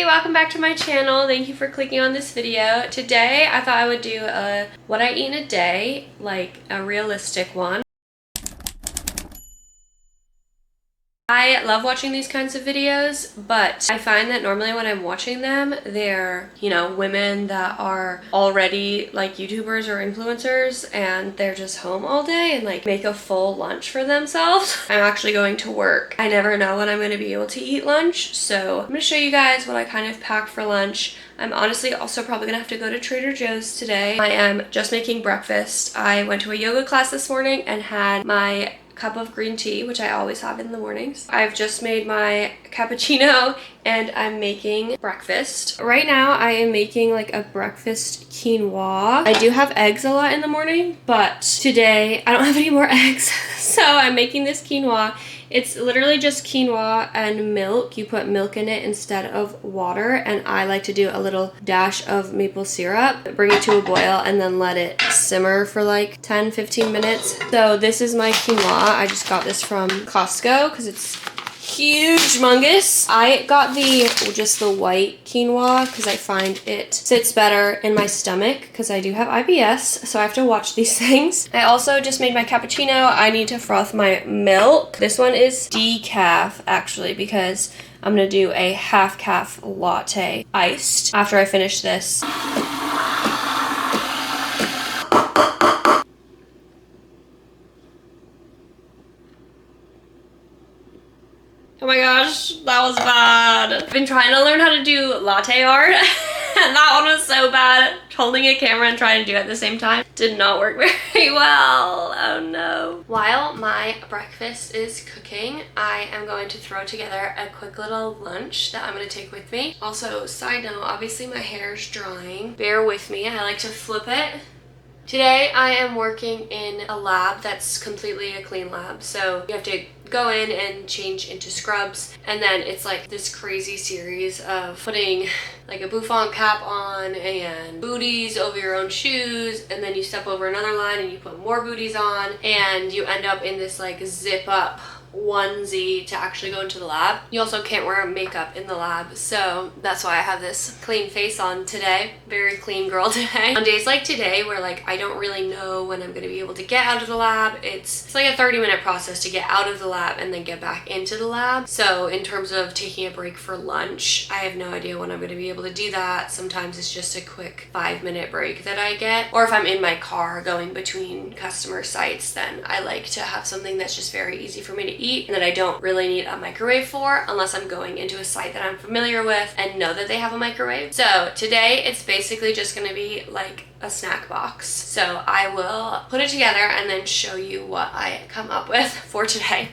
Hey, welcome back to my channel. Thank you for clicking on this video. Today I thought I would do a what I eat in a day, like a realistic one. I love watching these kinds of videos, but I find that normally when I'm watching them, they're, women that are already like YouTubers or influencers and they're just home all day and like make a full lunch for themselves. I'm actually going to work. I never know when I'm going to be able to eat lunch, so I'm going to show you guys what I kind of pack for lunch. I'm honestly also probably gonna have to go to Trader Joe's today. I am just making breakfast. I went to a yoga class this morning and had my cup of green tea, which I always have in the mornings. I've just made my cappuccino and I'm making breakfast. Right now I am making like a breakfast quinoa. I do have eggs a lot in the morning, but today I don't have any more eggs. So I'm making this quinoa. It's literally just quinoa and milk. You put milk in it instead of water, and I like to do a little dash of maple syrup, bring it to a boil, and then let it simmer for like 10-15 minutes. So this is my quinoa. I just got this from Costco because it's humongous. I got just the white quinoa because I find it sits better in my stomach because I do have IBS, so I have to watch these things. I also just made my cappuccino. I need to froth my milk. This one is decaf actually because I'm gonna do a half calf latte iced after I finish this. Oh my gosh, that was bad. I've been trying to learn how to do latte art and that one was so bad. Holding a camera and trying to do it at the same time did not work very well. Oh no. While my breakfast is cooking, I am going to throw together a quick little lunch that I'm going to take with me. Also, side note, obviously my hair is drying. Bear with me, I like to flip it. Today I am working in a lab that's completely a clean lab, so you have to go in and change into scrubs, and then it's like this crazy series of putting like a bouffant cap on and booties over your own shoes, and then you step over another line and you put more booties on, and you end up in this like zip up onesie to actually go into the lab. You also can't wear makeup in the lab, so that's why I have this clean face on today. Very clean girl today. On days like today where like I don't really know when I'm going to be able to get out of the lab, it's like a 30-minute process to get out of the lab and then get back into the lab. So in terms of taking a break for lunch, I have no idea when I'm going to be able to do that. Sometimes it's just a quick 5-minute break that I get, or if I'm in my car going between customer sites, then I like to have something that's just very easy for me to eat and that I don't really need a microwave for, unless I'm going into a site that I'm familiar with and know that they have a microwave. So today it's basically just going to be like a snack box. So I will put it together and then show you what I come up with for today.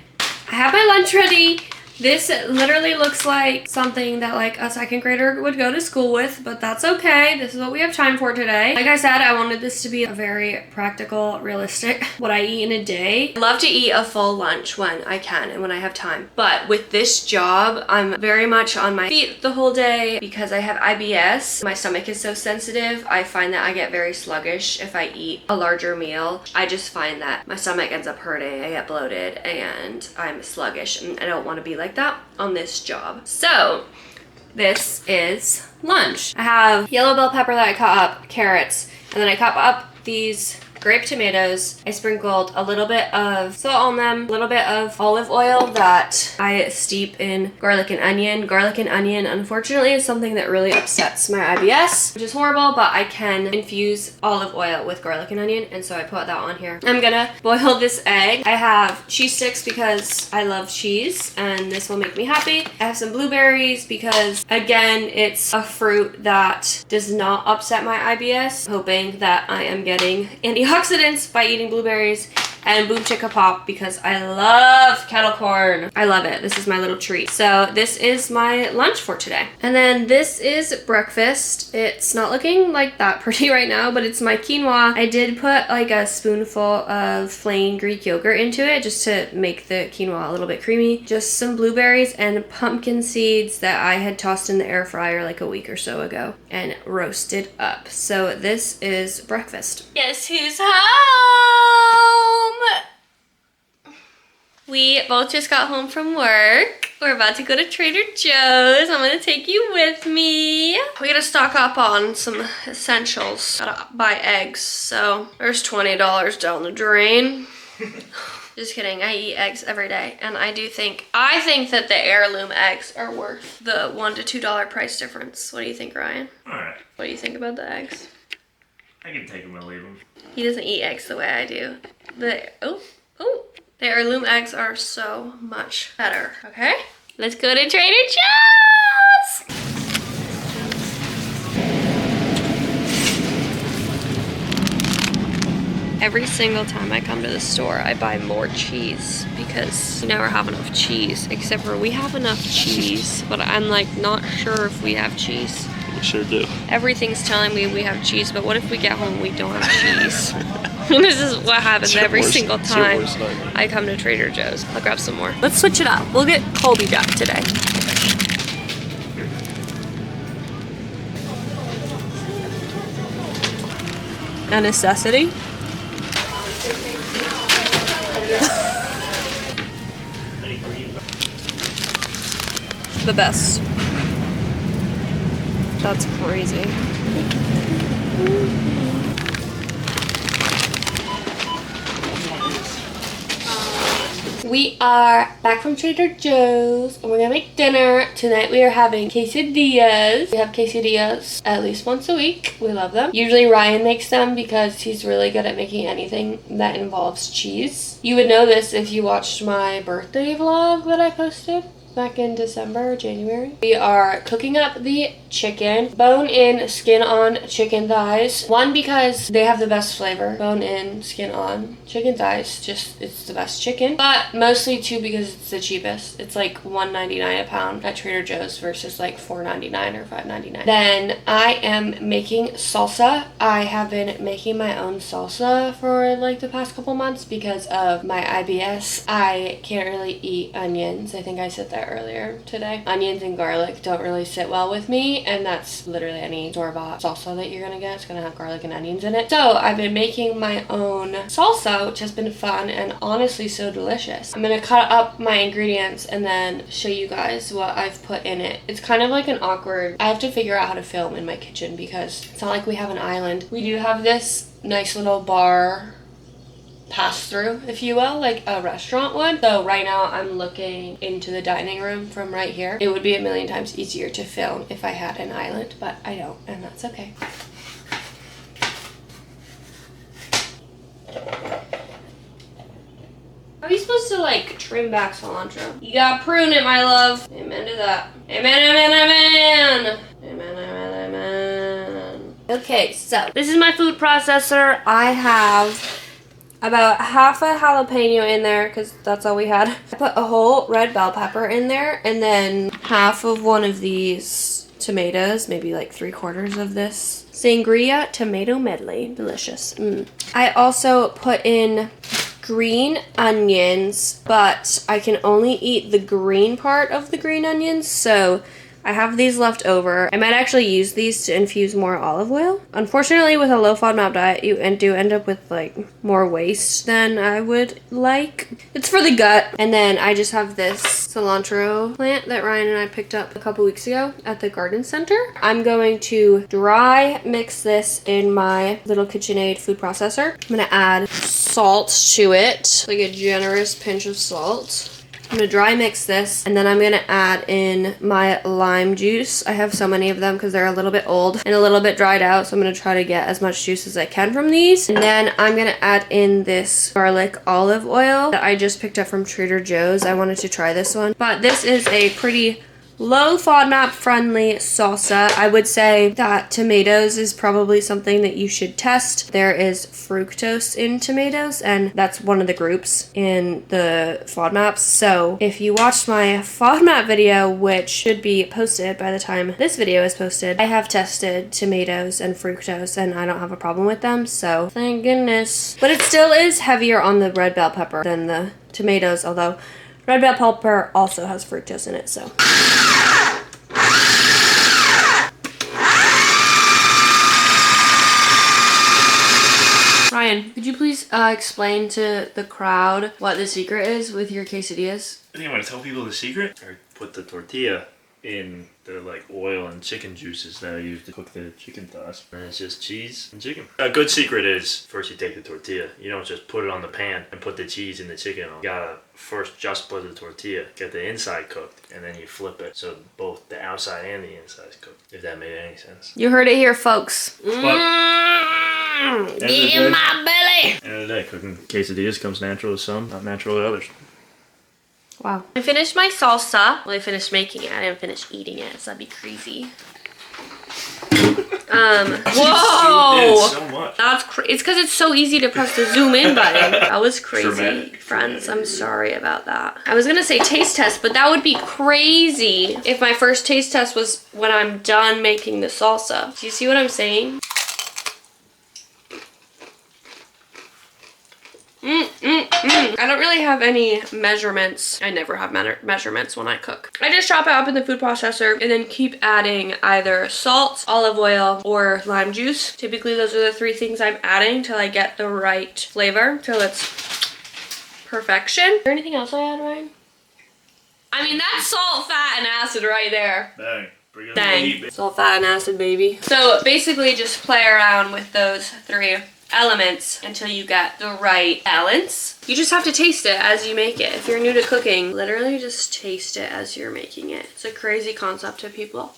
I have my lunch ready. This literally looks like something that like a second grader would go to school with, but that's okay. This is what we have time for today. Like I said, I wanted this to be a very practical, realistic, what I eat in a day. I love to eat a full lunch when I can and when I have time. But with this job, I'm very much on my feet the whole day because I have IBS. My stomach is so sensitive. I find that I get very sluggish if I eat a larger meal. I just find that my stomach ends up hurting. I get bloated and I'm sluggish, and I don't want to be like that on this job. So this is lunch. I have yellow bell pepper that I cut up, carrots, and then I cut up these grape tomatoes. I sprinkled a little bit of salt on them, a little bit of olive oil that I steep in garlic and onion. Garlic and onion, unfortunately, is something that really upsets my IBS, which is horrible, but I can infuse olive oil with garlic and onion, and so I put that on here. I'm gonna boil this egg. I have cheese sticks because I love cheese, and this will make me happy. I have some blueberries because, again, it's a fruit that does not upset my IBS. Hoping that I am getting antioxidants by eating blueberries, and boom chicka pop because I love kettle corn. I love it. This is my little treat. So this is my lunch for today. And then this is breakfast. It's not looking like that pretty right now, but it's my quinoa. I did put like a spoonful of plain Greek yogurt into it just to make the quinoa a little bit creamy. Just some blueberries and pumpkin seeds that I had tossed in the air fryer like a week or so ago and roasted up. So this is breakfast. Guess who's home? We both just got home from work. We're about to go to Trader Joe's. I'm gonna take you with me. We gotta stock up on some essentials. Gotta buy eggs, so there's $20 down the drain. Just kidding, I eat eggs every day, and I think that the heirloom eggs are worth the $1 to $2 price difference. What do you think, Ryan? Alright. What do you think about the eggs? I can take them or leave them. He doesn't eat eggs the way I do. The heirloom eggs are so much better, okay? Let's go to Trader Joe's! Every single time I come to the store, I buy more cheese because we never have enough cheese, except for we have enough cheese, but I'm like not sure if we have cheese. We sure do. Everything's telling me we have cheese, but what if we get home and we don't have cheese? This is what happens every single time I come to Trader Joe's. I'll grab some more. Let's switch it up. We'll get Colby Jack today. A necessity. The best. That's crazy. We are back from Trader Joe's and we're gonna make dinner. Tonight we are having quesadillas. We have quesadillas at least once a week. We love them. Usually Ryan makes them because he's really good at making anything that involves cheese. You would know this if you watched my birthday vlog that I posted back in December or January. We are cooking up the chicken. Bone in, skin on chicken thighs. One, because they have the best flavor. Bone in, skin on chicken thighs. Just, it's the best chicken. But mostly too because it's the cheapest. It's like $1.99 a pound at Trader Joe's versus like $4.99 or $5.99. Then I am making salsa. I have been making my own salsa for like the past couple months because of my IBS. I can't really eat onions. I think I said that earlier today. Onions and garlic don't really sit well with me, and that's literally any store-bought salsa that you're gonna get. It's gonna have garlic and onions in it. So I've been making my own salsa, which has been fun and honestly so delicious. I'm gonna cut up my ingredients and then show you guys what I've put in it. It's kind of like an awkward, I have to figure out how to film in my kitchen because it's not like we have an island. We do have this nice little bar pass through, if you will, like a restaurant would. So right now I'm looking into the dining room from right here. It would be a million times easier to film if I had an island, but I don't, and that's okay. Are you supposed to like trim back cilantro? You gotta prune it, my love. Amen to that. Amen, amen, amen. Amen, amen, amen. Okay, so this is my food processor. I have about half a jalapeno in there because that's all we had. I put a whole red bell pepper in there and then half of one of these tomatoes, maybe like 3/4 of this sangria tomato medley. Delicious. I also put in green onions, but I can only eat the green part of the green onions, so I have these left over. I might actually use these to infuse more olive oil. Unfortunately, with a low FODMAP diet, you do end up with like more waste than I would like. It's for the gut. And then I just have this cilantro plant that Ryan and I picked up a couple weeks ago at the garden center. I'm going to dry mix this in my little KitchenAid food processor. I'm gonna add salt to it, like a generous pinch of salt. I'm gonna dry mix this and then I'm gonna add in my lime juice. I have so many of them because they're a little bit old and a little bit dried out, so I'm gonna try to get as much juice as I can from these. And then I'm gonna add in this garlic olive oil that I just picked up from Trader Joe's. I wanted to try this one, but this is a pretty low FODMAP friendly salsa. I would say that tomatoes is probably something that you should test. There is fructose in tomatoes, and that's one of the groups in the FODMAPs. So if you watched my FODMAP video, which should be posted by the time this video is posted, I have tested tomatoes and fructose and I don't have a problem with them, so thank goodness. But it still is heavier on the red bell pepper than the tomatoes, although red bell pepper also has fructose in it, so. Ryan, could you please explain to the crowd what the secret is with your quesadillas? I think I'm gonna tell people the secret. Or put the tortilla in the like oil and chicken juices that I use to cook the chicken thighs. And it's just cheese and chicken. A good secret is first you take the tortilla. You don't just put it on the pan and put the cheese and the chicken on. You gotta first just put the tortilla, get the inside cooked, and then you flip it so both the outside and the inside is cooked. If that made any sense. You heard it here, folks. Get in my belly. End of the day, cooking quesadillas comes natural to some, not natural to others. Wow. I finished my salsa. Well, I finished making it. I didn't finish eating it, so that'd be crazy. Whoa! So much. That's it's because it's so easy to press the zoom in button. That was crazy, Dramatic. friends. I'm sorry about that. I was gonna say taste test, but that would be crazy if my first taste test was when I'm done making the salsa. Do you see what I'm saying? I don't really have any measurements. I never have measurements when I cook. I just chop it up in the food processor and then keep adding either salt, olive oil, or lime juice. Typically, those are the three things I'm adding till I get the right flavor, till it's perfection. Is there anything else I add, Ryan? I mean, that's salt, fat, and acid right there. Dang. Bring it Dang. Salt, fat, and acid, baby. So basically, just play around with those three elements until you get the right balance. You just have to taste it as you make it. If you're new to cooking, literally just taste it as you're making it. It's a crazy concept to people.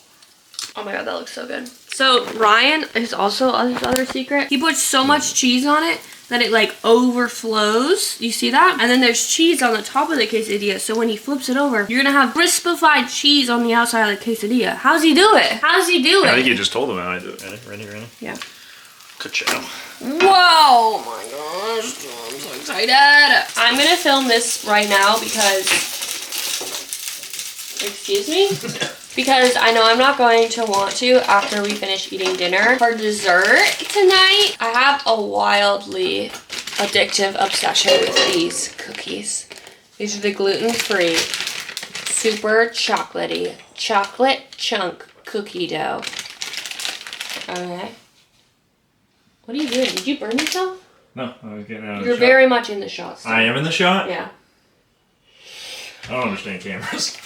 Oh my god, that looks so good. So Ryan is also his other secret. He puts so much cheese on it that it like overflows. You see that? And then there's cheese on the top of the quesadilla. So when he flips it over, you're gonna have crispified cheese on the outside of the quesadilla. How's he do it? How's he do it? I think you just told him how I do it. Ready? Yeah. Ka-chow. Whoa! Oh my gosh, I'm so excited. I'm gonna film this right now because, excuse me? Because I know I'm not going to want to after we finish eating dinner. For dessert tonight, I have a wildly addictive obsession with these cookies. These are the gluten-free, super chocolatey, chocolate chunk cookie dough. Okay. What are you doing? Did you burn yourself? No, I was getting out of You're the shot. very much in the shot still. I am in the shot? Yeah. I don't understand cameras.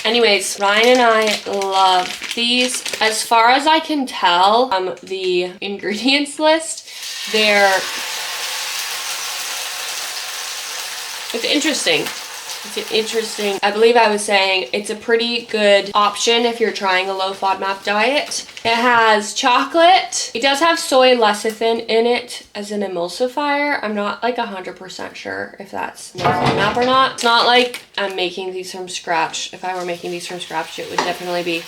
Anyways, Ryan and I love these. As far as I can tell from the ingredients list, it's interesting. It's interesting. I believe I was saying it's a pretty good option if you're trying a low FODMAP diet. It has chocolate. It does have soy lecithin in it as an emulsifier. I'm not like 100% sure if that's low FODMAP or not. It's not like I'm making these from scratch. If I were making these from scratch, it would definitely be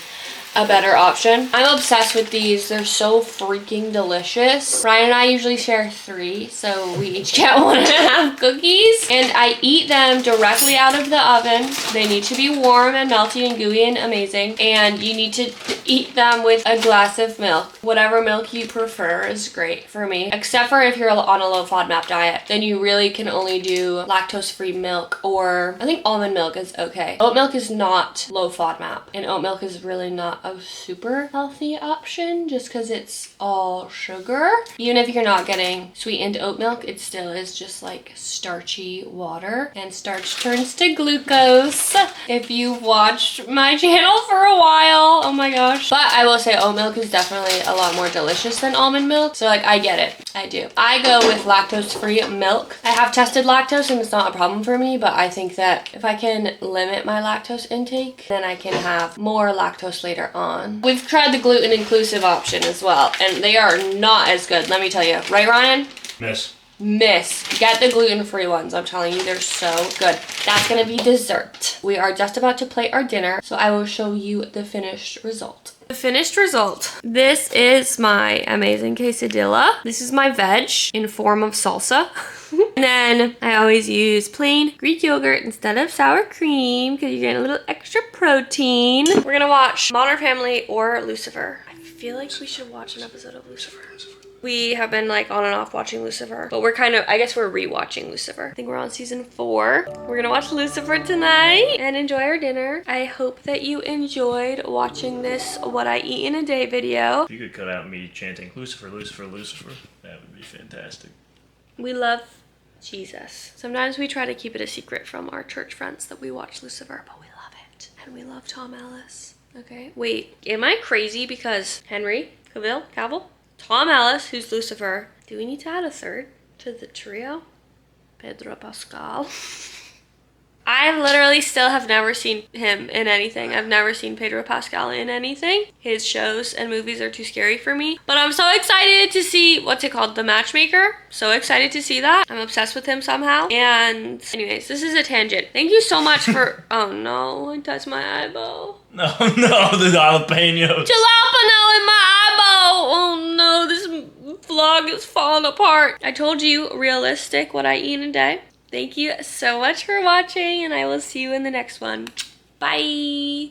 a better option. I'm obsessed with these. They're so freaking delicious. Ryan and I usually share 3, so we each get 1.5 cookies. And I eat them directly out of the oven. They need to be warm and melty and gooey and amazing. And you need to eat them with a glass of milk. Whatever milk you prefer is great for me. Except for if you're on a low FODMAP diet, then you really can only do lactose-free milk, or I think almond milk is okay. Oat milk is not low FODMAP, and oat milk is really not a super healthy option just because it's all sugar. Even if you're not getting sweetened oat milk, it still is just like starchy water, and starch turns to glucose. If you've watched my channel for a while, oh my gosh. But I will say oat milk is definitely a lot more delicious than almond milk, so like I get it. I do. I go with lactose-free milk. I have tested lactose and it's not a problem for me, but I think that if I can limit my lactose intake, then I can have more lactose later on. We've tried the gluten-inclusive option as well, and they are not as good, let me tell you. Right, Ryan? Miss. Get the gluten-free ones. I'm telling you, they're so good. That's gonna be dessert. We are just about to plate our dinner, so I will show you the finished result. The finished result. This is my amazing quesadilla. This is my veg in form of salsa. And then I always use plain Greek yogurt instead of sour cream because you're getting a little extra protein. We're gonna watch Modern Family or Lucifer. I feel like we should watch an episode of Lucifer. We have been like on and off watching Lucifer, but we're kind of, I guess we're rewatching Lucifer. I think we're on season 4. We're gonna watch Lucifer tonight and enjoy our dinner. I hope that you enjoyed watching this What I Eat in a Day video. If you could cut out me chanting Lucifer, Lucifer, Lucifer, that would be fantastic. We love Jesus. Sometimes we try to keep it a secret from our church friends that we watch Lucifer, but we love it. And we love Tom Ellis. Okay. Wait, am I crazy because Henry Cavill, Tom Ellis, who's Lucifer. Do we need to add a third to the trio? Pedro Pascal. I literally still have never seen him in anything. I've never seen Pedro Pascal in anything. His shows and movies are too scary for me. But I'm so excited to see, what's it called? The Matchmaker. So excited to see that. I'm obsessed with him somehow. And anyways, this is a tangent. Thank you so much for, oh no, I touched my eyeball. No, the jalapenos. Jalapeno in my eyeball. Oh no, this vlog is falling apart. I told you realistic what I eat in a day. Thank you so much for watching, and I will see you in the next one. Bye!